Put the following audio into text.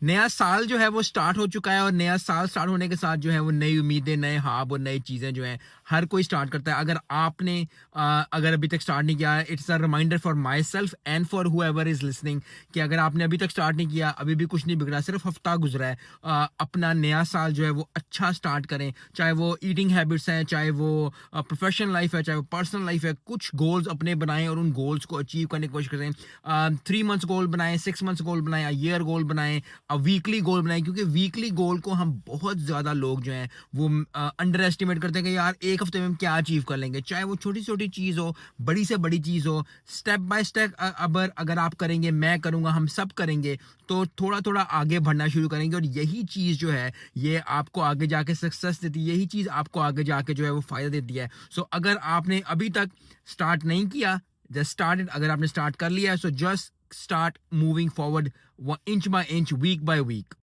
नया साल जो है वो स्टार्ट हो चुका है और नया साल स्टार्ट होने के साथ जो है वो नई उम्मीदें, नए ख्वाब और नई चीज़ें जो हैं हर कोई स्टार्ट करता है। अगर आपने अगर अभी तक स्टार्ट नहीं किया है, it's a reminder for myself and for whoever is listening कि अगर आपने अभी तक स्टार्ट नहीं किया, अभी भी कुछ नहीं बिगड़ा, सिर्फ हफ्ता गुजरा है। अपना नया साल जो है वो अच्छा स्टार्ट करें, चाहे वो ईटिंग हैबिट्स हैं, चाहे वो प्रोफेशनल लाइफ है, चाहे वो पर्सनल लाइफ है। कुछ गोल्स अपने बनाएं और उन गोल्स को अचीव करने की कोशिश करें। 3 मंथ्स गोल बनाएं, 6 मंथ्स गोल बनाएं, ईयर गोल बनाएं, वीकली गोल बनाएं, क्योंकि वीकली गोल को हम बहुत ज़्यादा लोग जो हैं वो अंडर एस्टिमेट करते हैं कि यार एक हफ्ते में हम क्या अचीव कर लेंगे, चाहे वो छोटी छोटी चीज़ हो, बड़ी से बड़ी चीज़ हो। स्टेप बाय स्टेप अगर अगर आप करेंगे, मैं करूँगा, हम सब करेंगे, तो थोड़ा थोड़ा आगे बढ़ना शुरू करेंगे और यही चीज़ जो है ये आपको आगे जाके सक्सेस देती है, यही चीज़ आपको आगे जाके जो है वो फ़ायदा देती है। सो अगर आपने अभी तक स्टार्ट नहीं किया, जस्ट स्टार्टेड, अगर आपने स्टार्ट कर लिया है, so just start moving forward, inch by inch, week by week.